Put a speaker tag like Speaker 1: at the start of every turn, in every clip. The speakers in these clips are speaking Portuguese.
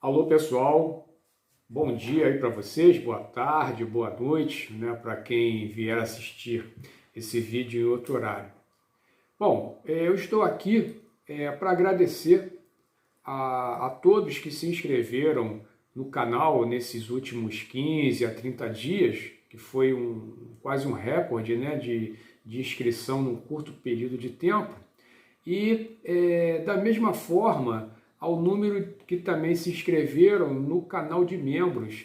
Speaker 1: Alô pessoal, bom dia aí para vocês, boa tarde, boa noite, né, para quem vier assistir esse vídeo em outro horário. Bom, eu estou aqui para agradecer a todos que se inscreveram no canal nesses últimos 15 a 30 dias, que foi quase um recorde, né, de inscrição num curto período de tempo. E da mesma forma ao número que também se inscreveram no canal de membros,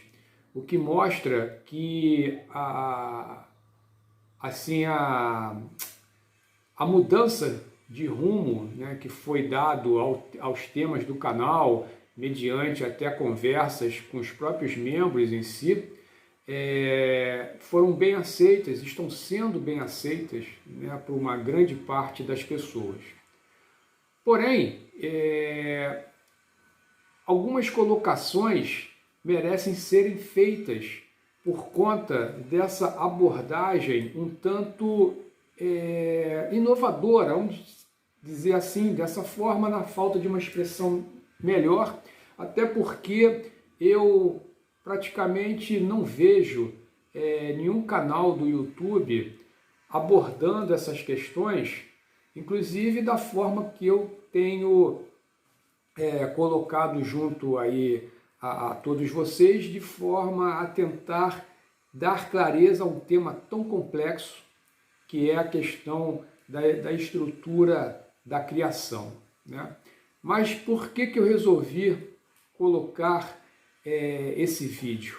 Speaker 1: o que mostra que a mudança de rumo, né, que foi dado aos temas do canal, mediante até conversas com os próprios membros em si, foram bem aceitas, estão sendo bem aceitas, né, por uma grande parte das pessoas. Porém, algumas colocações merecem serem feitas por conta dessa abordagem um tanto inovadora, vamos dizer assim, dessa forma, na falta de uma expressão melhor, até porque eu praticamente não vejo nenhum canal do YouTube abordando essas questões, inclusive da forma que eu tenho colocado junto aí a todos vocês, de forma a tentar dar clareza a um tema tão complexo, que é a questão da estrutura da criação, né? Mas por que eu resolvi colocar esse vídeo?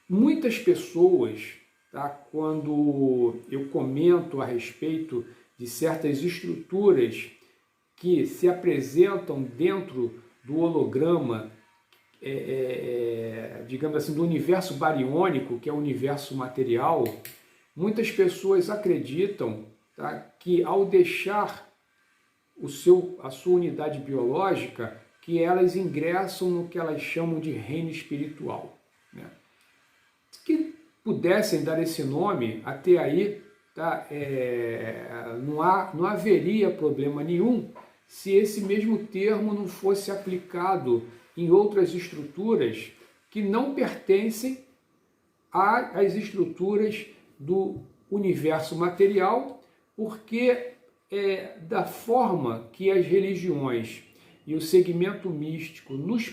Speaker 1: Muitas pessoas, tá, quando eu comento a respeito de certas estruturas que se apresentam dentro do holograma, digamos assim, do universo bariônico, que é o universo material, muitas pessoas acreditam, tá, que ao deixar a sua unidade biológica, que elas ingressam no que elas chamam de reino espiritual, né? Que pudessem dar esse nome, até aí, tá, não haveria problema nenhum se esse mesmo termo não fosse aplicado em outras estruturas que não pertencem às estruturas do universo material, porque da forma que as religiões e o segmento místico nos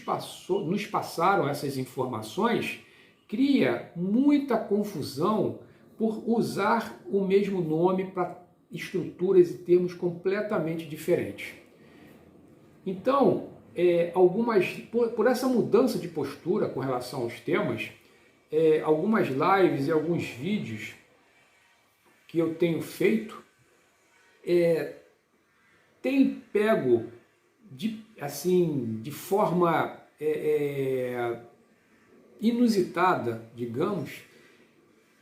Speaker 1: passaram essas informações, cria muita confusão por usar o mesmo nome para estruturas e termos completamente diferentes. Então, por essa mudança de postura com relação aos temas, algumas lives e alguns vídeos que eu tenho feito têm pego de forma inusitada, digamos,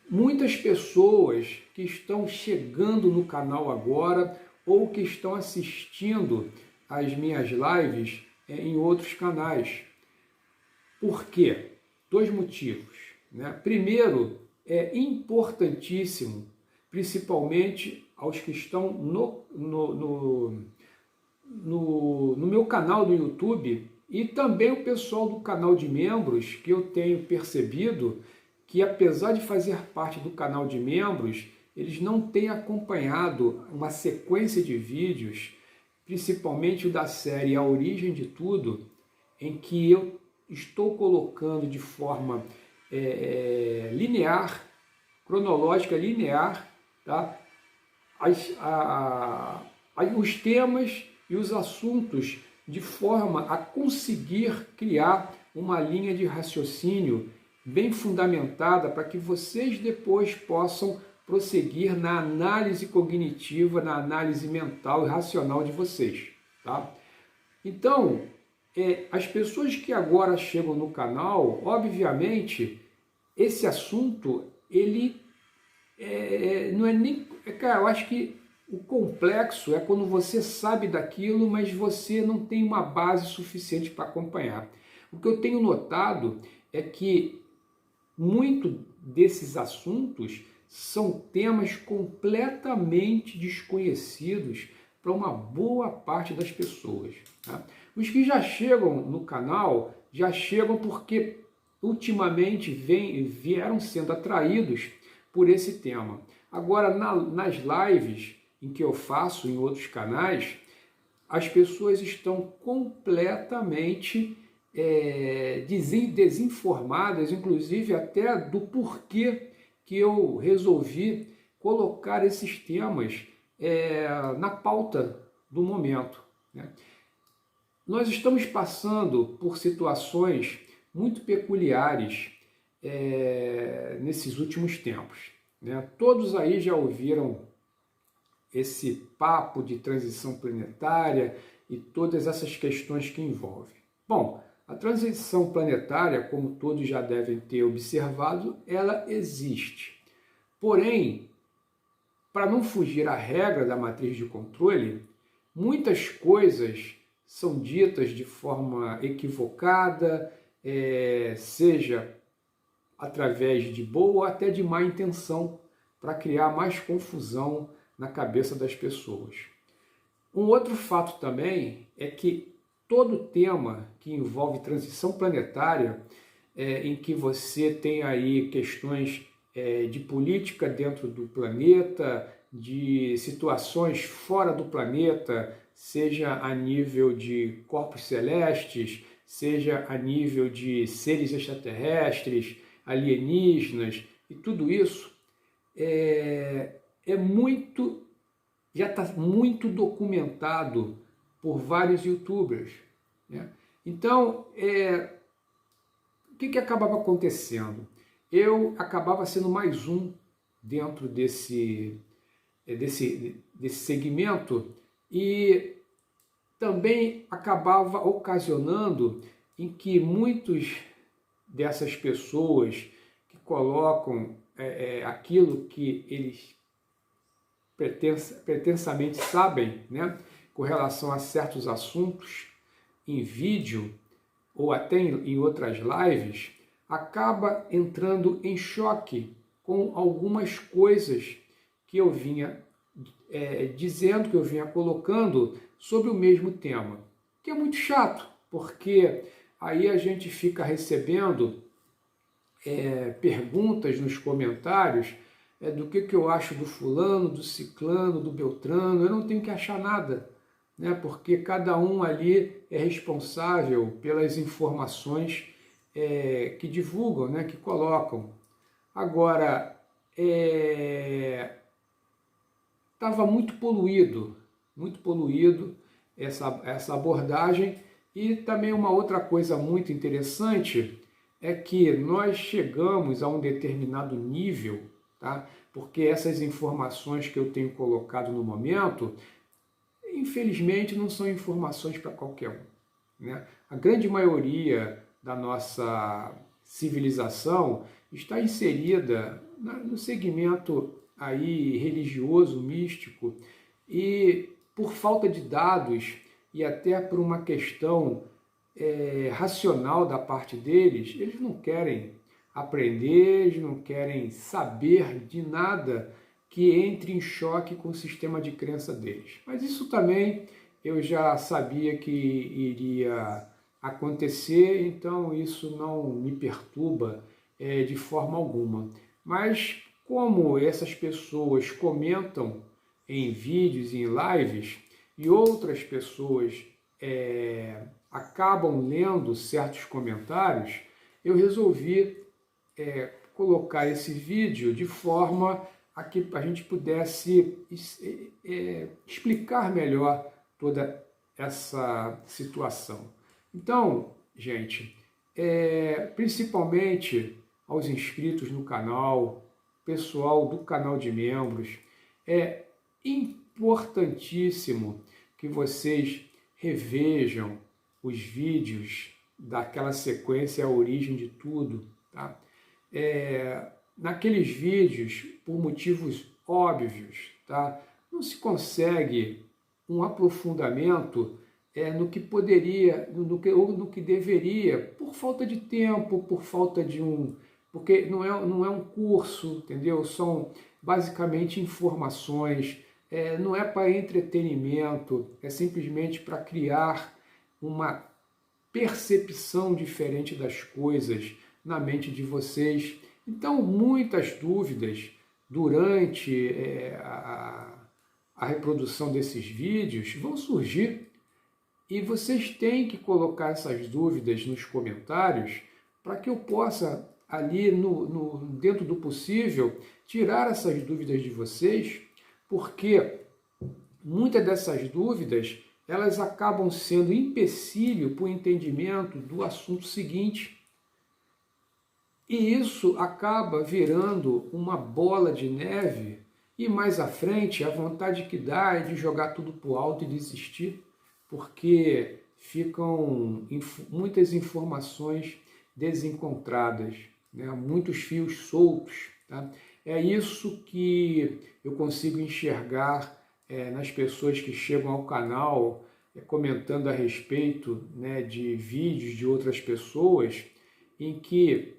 Speaker 1: muitas pessoas que estão chegando no canal agora ou que estão assistindo às minhas lives em outros canais. Por quê? Dois motivos, né? Primeiro, é importantíssimo, principalmente aos que estão no meu canal do YouTube, e também o pessoal do canal de membros, que eu tenho percebido que, apesar de fazer parte do canal de membros, eles não têm acompanhado uma sequência de vídeos, principalmente o da série A Origem de Tudo, em que eu estou colocando de forma linear, cronológica linear, tá, os temas e os assuntos, de forma a conseguir criar uma linha de raciocínio bem fundamentada para que vocês depois possam prosseguir na análise cognitiva, na análise mental e racional de vocês, tá? Então, as pessoas que agora chegam no canal, obviamente, esse assunto, ele não é nem... Cara, eu acho que o complexo é quando você sabe daquilo, mas você não tem uma base suficiente para acompanhar. O que eu tenho notado é que muito desses assuntos são temas completamente desconhecidos para uma boa parte das pessoas. Tá? Os que já chegam no canal, já chegam porque ultimamente vieram sendo atraídos por esse tema. Agora, nas lives em que eu faço em outros canais, as pessoas estão completamente desinformadas, inclusive até do porquê que eu resolvi colocar esses temas na pauta do momento. Né? Nós estamos passando por situações muito peculiares nesses últimos tempos. Né? Todos aí já ouviram esse papo de transição planetária e todas essas questões que envolvem. Bom, a transição planetária, como todos já devem ter observado, ela existe. Porém, para não fugir à regra da matriz de controle, muitas coisas são ditas de forma equivocada, seja através de boa ou até de má intenção, para criar mais confusão na cabeça das pessoas. Um outro fato também é que todo tema que envolve transição planetária, em que você tem aí questões de política dentro do planeta, de situações fora do planeta, seja a nível de corpos celestes, seja a nível de seres extraterrestres, alienígenas, e tudo isso já está muito documentado por vários youtubers. Né? Então, o que acabava acontecendo? Eu acabava sendo mais um dentro desse segmento e também acabava ocasionando em que muitos dessas pessoas que colocam aquilo que eles pretensamente sabem, né, com relação a certos assuntos em vídeo ou até em outras lives, acaba entrando em choque com algumas coisas que eu vinha dizendo, que eu vinha colocando sobre o mesmo tema, que é muito chato, porque aí a gente fica recebendo perguntas nos comentários do que eu acho do fulano, do ciclano, do beltrano. Eu não tenho que achar nada, né? Porque cada um ali é responsável pelas informações que divulgam, né? Que colocam. Agora, estava muito poluído essa abordagem. E também uma outra coisa muito interessante é que nós chegamos a um determinado nível, tá? Porque essas informações que eu tenho colocado no momento, infelizmente, não são informações para qualquer um. Né? A grande maioria da nossa civilização está inserida no segmento aí religioso, místico, e por falta de dados e até por uma questão racional da parte deles, eles não querem aprender, eles não querem saber de nada que entre em choque com o sistema de crença deles. Mas isso também eu já sabia que iria acontecer, então isso não me perturba de forma alguma. Mas como essas pessoas comentam em vídeos e em lives, e outras pessoas acabam lendo certos comentários, eu resolvi colocar esse vídeo de forma a que a gente pudesse explicar melhor toda essa situação. Então, gente, principalmente aos inscritos no canal, pessoal do canal de membros, é importantíssimo que vocês revejam os vídeos daquela sequência A Origem de Tudo, tá? Naqueles vídeos, por motivos óbvios, tá? Não se consegue um aprofundamento no que poderia, ou no que deveria, por falta de tempo, por falta de porque não é um curso, entendeu? São basicamente informações, não é para entretenimento, é simplesmente para criar uma percepção diferente das coisas na mente de vocês. Então, muitas dúvidas durante a reprodução desses vídeos vão surgir e vocês têm que colocar essas dúvidas nos comentários para que eu possa, ali dentro do possível, tirar essas dúvidas de vocês, porque muitas dessas dúvidas elas acabam sendo empecilho para o entendimento do assunto seguinte. E isso acaba virando uma bola de neve e mais à frente a vontade que dá é de jogar tudo para o alto e desistir, porque ficam muitas informações desencontradas, né? Muitos fios soltos. Tá? É isso que eu consigo enxergar nas pessoas que chegam ao canal comentando a respeito, né, de vídeos de outras pessoas, em que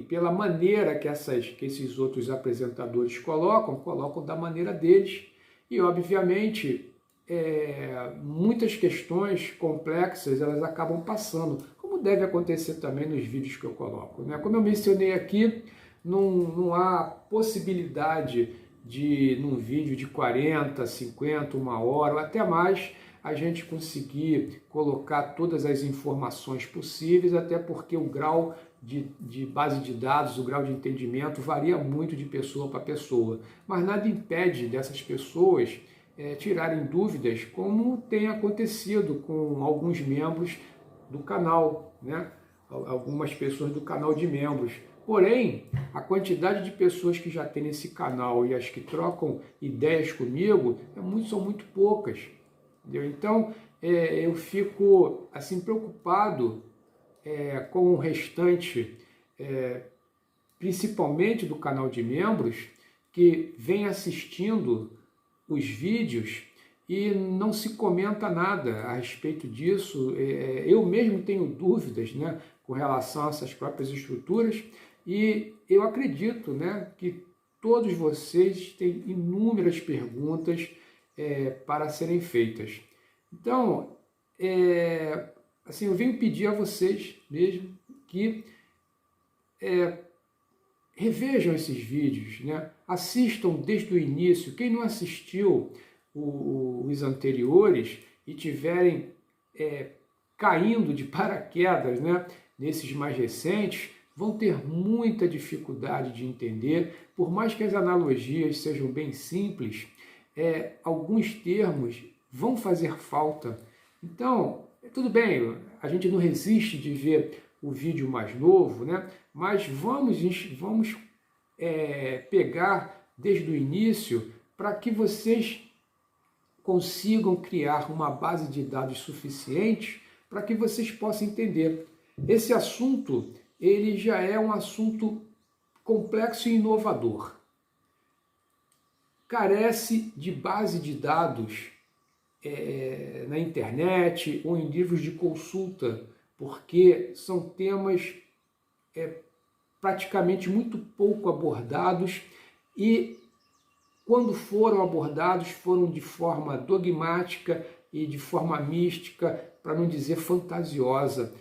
Speaker 1: pela maneira que esses outros apresentadores colocam da maneira deles, e obviamente muitas questões complexas elas acabam passando, como deve acontecer também nos vídeos que eu coloco, né? Como eu mencionei aqui, não há possibilidade de, num vídeo de 40, 50, uma hora ou até mais, a gente conseguir colocar todas as informações possíveis, até porque o grau de base de dados, o grau de entendimento varia muito de pessoa para pessoa. Mas nada impede dessas pessoas tirarem dúvidas, como tem acontecido com alguns membros do canal, né? Algumas pessoas do canal de membros. Porém, a quantidade de pessoas que já tem nesse canal e as que trocam ideias comigo são muito poucas. Entendeu? Então, eu fico assim preocupado com o restante, principalmente do canal de membros, que vem assistindo os vídeos e não se comenta nada a respeito disso. Eu mesmo tenho dúvidas, né, com relação a essas próprias estruturas, e eu acredito, né, que todos vocês têm inúmeras perguntas para serem feitas. Então, assim, eu venho pedir a vocês mesmo que revejam esses vídeos, né? Assistam desde o início. Quem não assistiu os anteriores e tiverem caindo de paraquedas, né, nesses mais recentes, vão ter muita dificuldade de entender, por mais que as analogias sejam bem simples, alguns termos vão fazer falta. Então, tudo bem, a gente não resiste de ver o vídeo mais novo, né? Mas vamos pegar desde o início para que vocês consigam criar uma base de dados suficiente para que vocês possam entender. Esse assunto, ele já é um assunto complexo e inovador. Carece de base de dados na internet ou em livros de consulta, porque são temas praticamente muito pouco abordados e, quando foram abordados, foram de forma dogmática e de forma mística, para não dizer fantasiosa,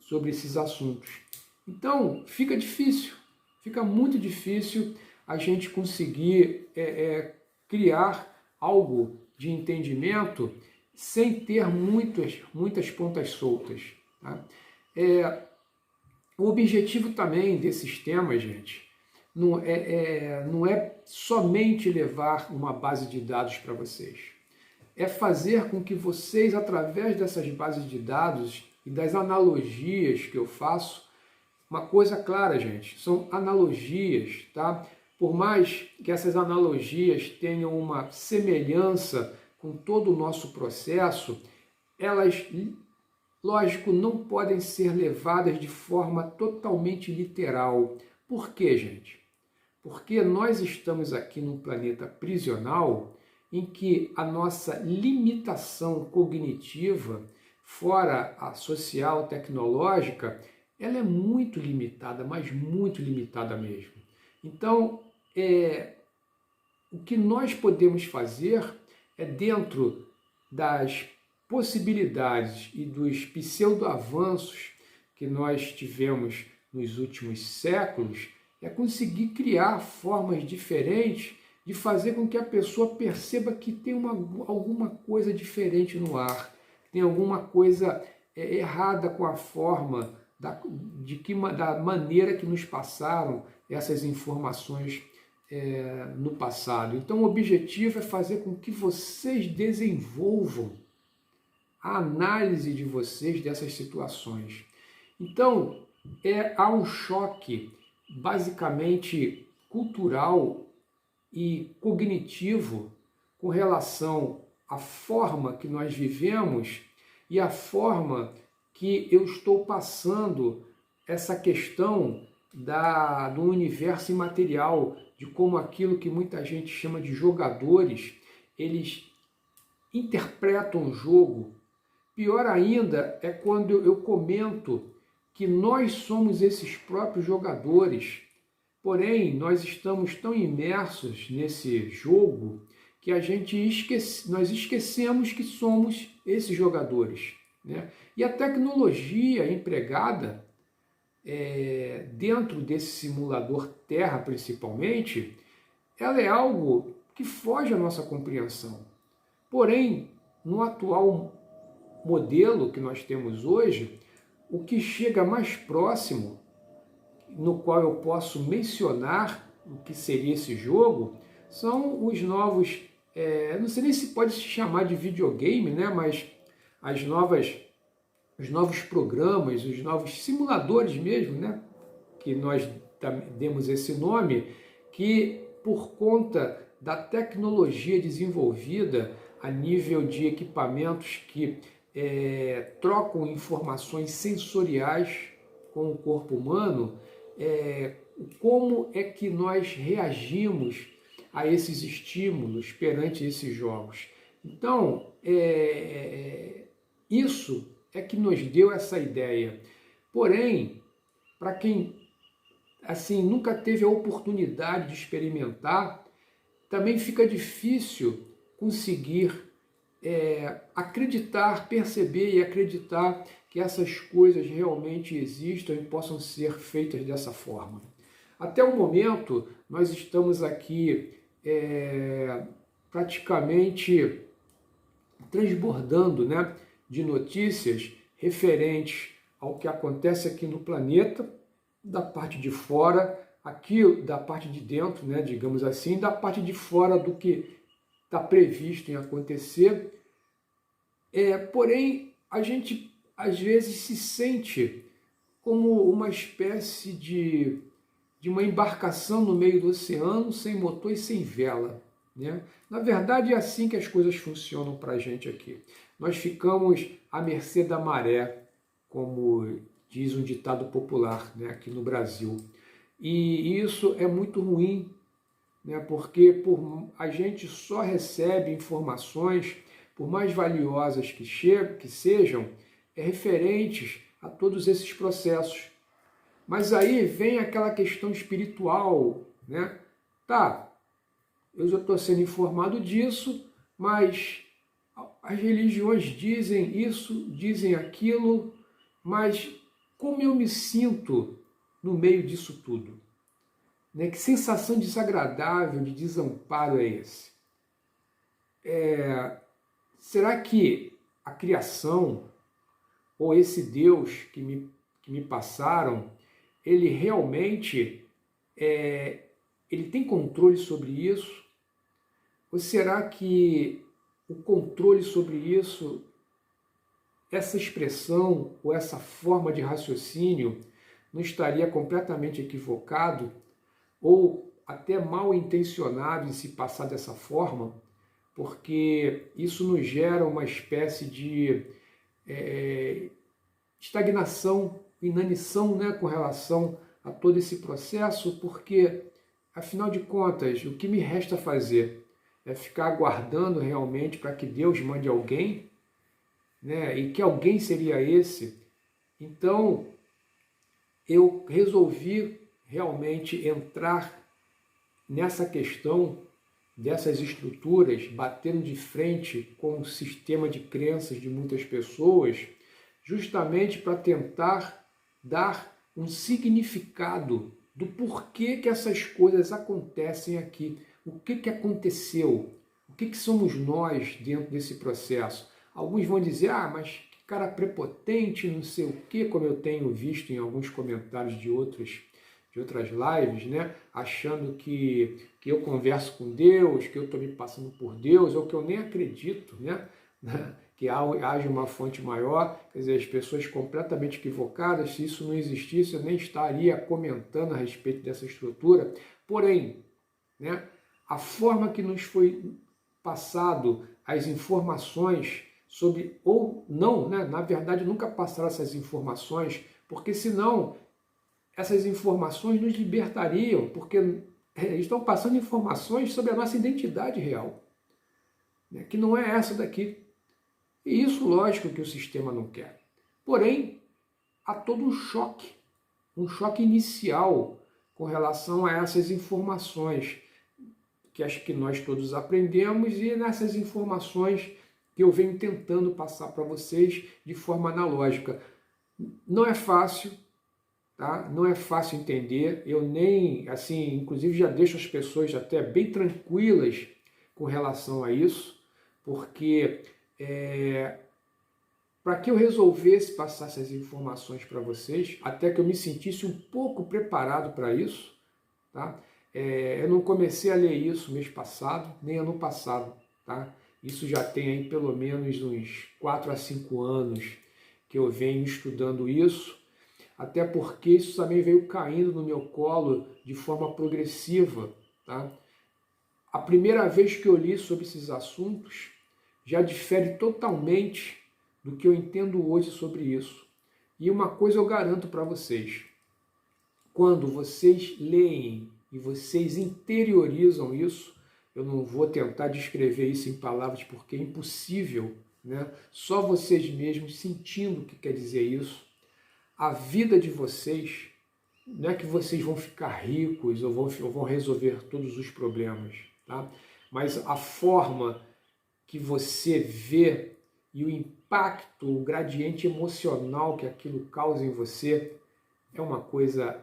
Speaker 1: sobre esses assuntos. Então, fica difícil, fica muito difícil a gente conseguir criar algo de entendimento sem ter muitas pontas soltas. Tá? O objetivo também desses temas, gente, não é somente levar uma base de dados para vocês. É fazer com que vocês, através dessas bases de dados e das analogias que eu faço, uma coisa clara, gente, são analogias, tá? Por mais que essas analogias tenham uma semelhança com todo o nosso processo, elas, lógico, não podem ser levadas de forma totalmente literal. Por quê, gente? Porque nós estamos aqui num planeta prisional em que a nossa limitação cognitiva, fora a social, tecnológica, ela é muito limitada, mas muito limitada mesmo. Então, o que nós podemos fazer é, dentro das possibilidades e dos pseudo-avanços que nós tivemos nos últimos séculos, é conseguir criar formas diferentes de fazer com que a pessoa perceba que tem alguma coisa diferente no ar, tem alguma coisa errada com a forma, da maneira que nos passaram essas informações no passado. Então o objetivo é fazer com que vocês desenvolvam a análise de vocês dessas situações. Então há um choque basicamente cultural e cognitivo com relação à forma que nós vivemos e à forma que eu estou passando essa questão do universo imaterial, de como aquilo que muita gente chama de jogadores, eles interpretam o jogo. Pior ainda é quando eu comento que nós somos esses próprios jogadores, porém nós estamos tão imersos nesse jogo que nós esquecemos que somos esses jogadores, né? E a tecnologia empregada dentro desse simulador Terra, principalmente, ela é algo que foge à nossa compreensão. Porém, no atual modelo que nós temos hoje, o que chega mais próximo, no qual eu posso mencionar o que seria esse jogo, são os novos, não sei nem se pode se chamar de videogame, né? Mas os novos programas, os novos simuladores mesmo, né? Que nós demos esse nome, que por conta da tecnologia desenvolvida a nível de equipamentos que trocam informações sensoriais com o corpo humano, como é que nós reagimos a esses estímulos perante esses jogos. Então, isso é que nos deu essa ideia. Porém, para quem assim nunca teve a oportunidade de experimentar, também fica difícil conseguir acreditar, perceber e acreditar que essas coisas realmente existam e possam ser feitas dessa forma. Até o momento, nós estamos aqui praticamente transbordando, né, de notícias referentes ao que acontece aqui no planeta, da parte de fora, aqui da parte de dentro, né, digamos assim, da parte de fora do que está previsto em acontecer. Porém, a gente às vezes se sente como uma espécie de uma embarcação no meio do oceano, sem motor e sem vela, né? Na verdade, é assim que as coisas funcionam para a gente aqui. Nós ficamos à mercê da maré, como diz um ditado popular, né, aqui no Brasil. E isso é muito ruim, né, porque a gente só recebe informações, por mais valiosas que sejam, referentes a todos esses processos. Mas aí vem aquela questão espiritual, né? Tá, eu já estou sendo informado disso, mas as religiões dizem isso, dizem aquilo, mas como eu me sinto no meio disso tudo? Né? Que sensação desagradável, de desamparo é esse? Será que a criação, ou esse Deus que me passaram, ele realmente ele tem controle sobre isso? Ou será que o controle sobre isso, essa expressão ou essa forma de raciocínio, não estaria completamente equivocado ou até mal intencionado em se passar dessa forma? Porque isso nos gera uma espécie de estagnação, inanição, né, com relação a todo esse processo, porque, afinal de contas, o que me resta fazer é ficar aguardando realmente para que Deus mande alguém, né, e que alguém seria esse? Então, eu resolvi realmente entrar nessa questão dessas estruturas, batendo de frente com o sistema de crenças de muitas pessoas, justamente para tentar dar um significado do porquê que essas coisas acontecem aqui, o que aconteceu, o que somos nós dentro desse processo. Alguns vão dizer, mas que cara prepotente, não sei o quê, como eu tenho visto em alguns comentários de outras lives, né? Achando que eu converso com Deus, que eu estou me passando por Deus, ou que eu nem acredito, né? Que haja uma fonte maior. Quer dizer, as pessoas completamente equivocadas. Se isso não existisse, eu nem estaria comentando a respeito dessa estrutura. Porém, né, a forma que nos foi passado as informações sobre, ou não, né, na verdade nunca passaram essas informações, porque senão essas informações nos libertariam, porque eles estão passando informações sobre a nossa identidade real, né, que não é essa daqui. E isso, lógico, que o sistema não quer. Porém, há todo um choque inicial com relação a essas informações, que acho que nós todos aprendemos, e nessas informações que eu venho tentando passar para vocês de forma analógica. Não é fácil, tá? Não é fácil entender, eu nem, assim, inclusive já deixo as pessoas até bem tranquilas com relação a isso, porque para que eu resolvesse passar essas informações para vocês, até que eu me sentisse um pouco preparado para isso, tá? Eu não comecei a ler isso mês passado, nem ano passado, tá? Isso já tem aí pelo menos uns 4 a 5 anos que eu venho estudando isso, até porque isso também veio caindo no meu colo de forma progressiva, tá? A primeira vez que eu li sobre esses assuntos já difere totalmente do que eu entendo hoje sobre isso. E uma coisa eu garanto para vocês, quando vocês leem e vocês interiorizam isso, eu não vou tentar descrever isso em palavras porque é impossível, né? Só vocês mesmos sentindo o que quer dizer isso, a vida de vocês, não é que vocês vão ficar ricos ou vão resolver todos os problemas, tá? Mas a forma que você vê e o impacto, o gradiente emocional que aquilo causa em você, é uma coisa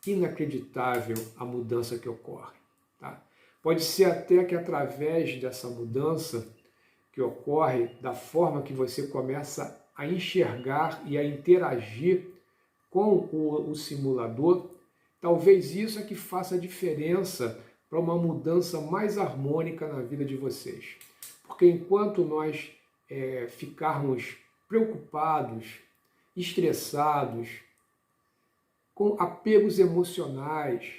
Speaker 1: inacreditável, a mudança que ocorre, tá? Pode ser até que através dessa mudança que ocorre, da forma que você começa a enxergar e a interagir com o simulador, talvez isso é que faça a diferença para uma mudança mais harmônica na vida de vocês. Porque enquanto nós ficarmos preocupados, estressados, com apegos emocionais,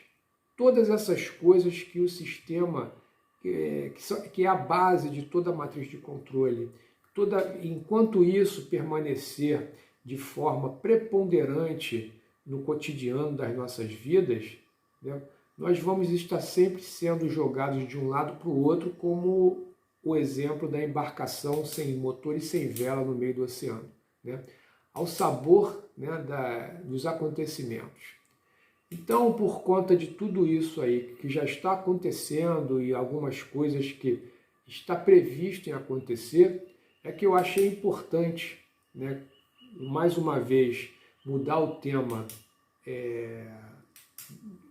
Speaker 1: todas essas coisas que o sistema, que é a base de toda a matriz de controle, enquanto isso permanecer de forma preponderante no cotidiano das nossas vidas, né, nós vamos estar sempre sendo jogados de um lado para o outro, como o exemplo da embarcação sem motor e sem vela no meio do oceano, né, ao sabor, né, dos acontecimentos. Então, por conta de tudo isso aí que já está acontecendo e algumas coisas que está previsto em acontecer, é que eu achei importante, né, mais uma vez, mudar o tema,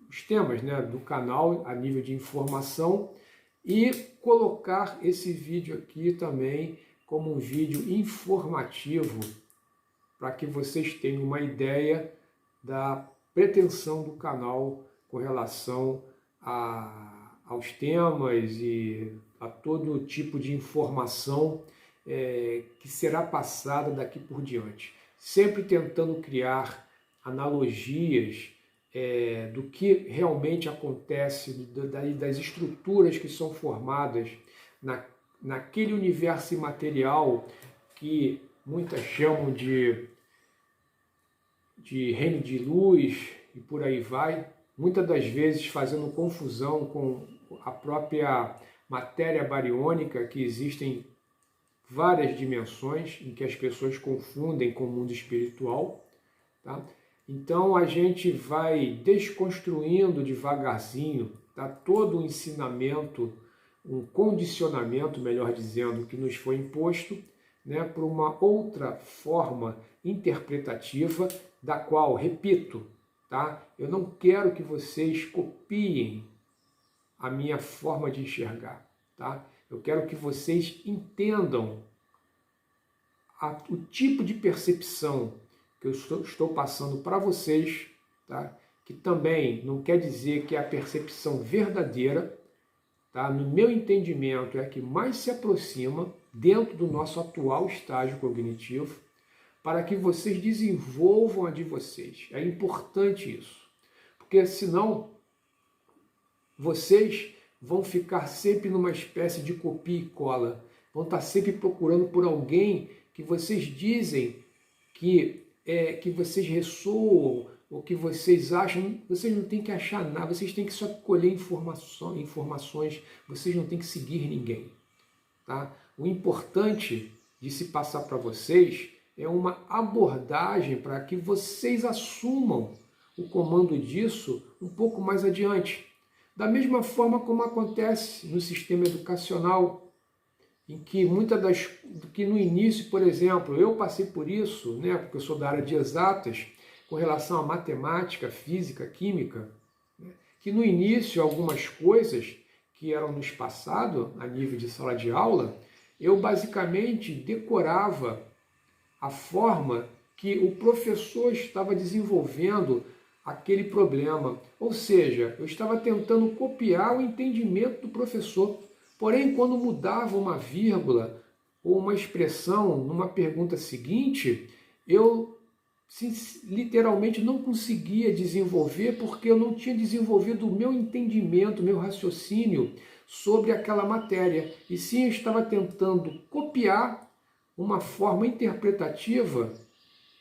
Speaker 1: os temas, né, do canal a nível de informação e colocar esse vídeo aqui também como um vídeo informativo para que vocês tenham uma ideia da pretensão do canal com relação aos temas e a todo tipo de informação que será passada daqui por diante. Sempre tentando criar analogias do que realmente acontece, das estruturas que são formadas naquele universo imaterial que muitas chamam de reino de luz e por aí vai, muitas das vezes fazendo confusão com a própria matéria bariônica, que existem várias dimensões em que as pessoas confundem com o mundo espiritual, tá? Então a gente vai desconstruindo devagarzinho tá? Todo o ensinamento, um condicionamento, melhor dizendo, que nos foi imposto, né, por uma outra forma interpretativa, da qual, repito, tá? Eu não quero que vocês copiem a minha forma de enxergar, tá? Eu quero que vocês entendam o tipo de percepção que eu estou passando para vocês, tá? Que também não quer dizer que é a percepção verdadeira, tá? No meu entendimento, é a que mais se aproxima dentro do nosso atual estágio cognitivo, para que vocês desenvolvam a de vocês. É importante isso, porque senão vocês vão ficar sempre numa espécie de copia e cola, vão estar sempre procurando por alguém que vocês dizem que vocês ressoam, ou que vocês acham. Vocês não têm que achar nada, vocês têm que só colher informações, vocês não têm que seguir ninguém. Tá? O importante de se passar para vocês é uma abordagem para que vocês assumam o comando disso um pouco mais adiante. Da mesma forma como acontece no sistema educacional, em que que no início, por exemplo, eu passei por isso, né, porque eu sou da área de exatas, com relação à matemática, física, química, né, que no início algumas coisas que eram nos passado a nível de sala de aula, eu basicamente decorava a forma que o professor estava desenvolvendo aquele problema. Ou seja, eu estava tentando copiar o entendimento do professor. Porém, quando mudava uma vírgula ou uma expressão numa pergunta seguinte, eu literalmente não conseguia desenvolver, porque eu não tinha desenvolvido o meu entendimento, o meu raciocínio sobre aquela matéria. E sim, eu estava tentando copiar uma forma interpretativa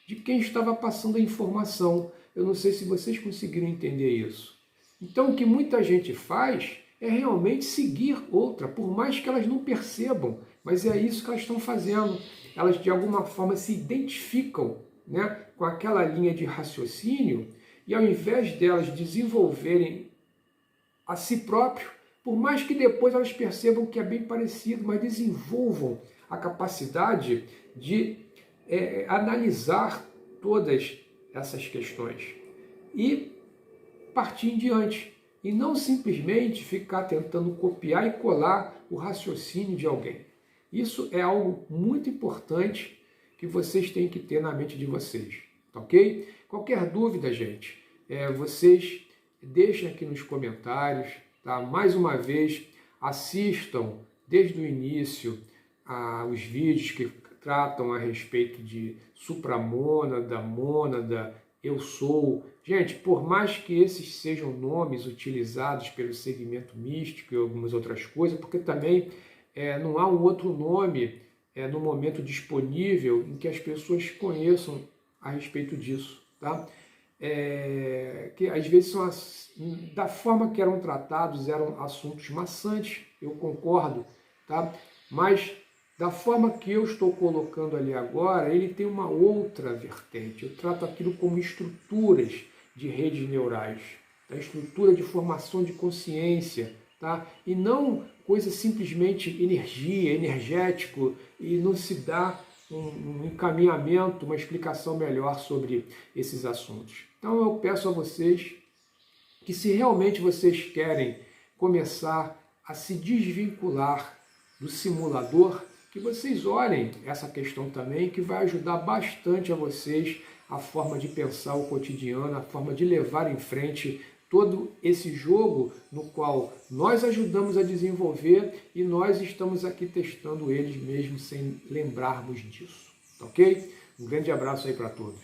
Speaker 1: de quem estava passando a informação. Eu não sei se vocês conseguiram entender isso. Então, o que muita gente faz é realmente seguir outra, por mais que elas não percebam, mas é isso que elas estão fazendo. Elas, de alguma forma, se identificam, né, com aquela linha de raciocínio, e ao invés delas desenvolverem a si próprio, por mais que depois elas percebam que é bem parecido, mas desenvolvam a capacidade de analisar todas essas questões e partir em diante. E não simplesmente ficar tentando copiar e colar o raciocínio de alguém. Isso é algo muito importante que vocês têm que ter na mente de vocês, tá ok? Qualquer dúvida, gente, vocês deixem aqui nos comentários, tá? Mais uma vez, assistam desde o início os vídeos que tratam a respeito de supramônada, mônada, eu sou. Gente, por mais que esses sejam nomes utilizados pelo segmento místico e algumas outras coisas, porque também não há um outro nome no momento disponível em que as pessoas conheçam a respeito disso, tá? Que às vezes da forma que eram tratados, eram assuntos maçantes, eu concordo, tá? Mas da forma que eu estou colocando ali agora, ele tem uma outra vertente. Eu trato aquilo como estruturas de redes neurais, tá? Estrutura de formação de consciência, tá? E não coisa simplesmente energia, energético, e não se dá um encaminhamento, uma explicação melhor sobre esses assuntos. Então eu peço a vocês que, se realmente vocês querem começar a se desvincular do simulador, que vocês olhem essa questão também, que vai ajudar bastante a vocês a forma de pensar o cotidiano, a forma de levar em frente todo esse jogo no qual nós ajudamos a desenvolver e nós estamos aqui testando eles mesmo sem lembrarmos disso, tá ok? Um grande abraço aí para todos.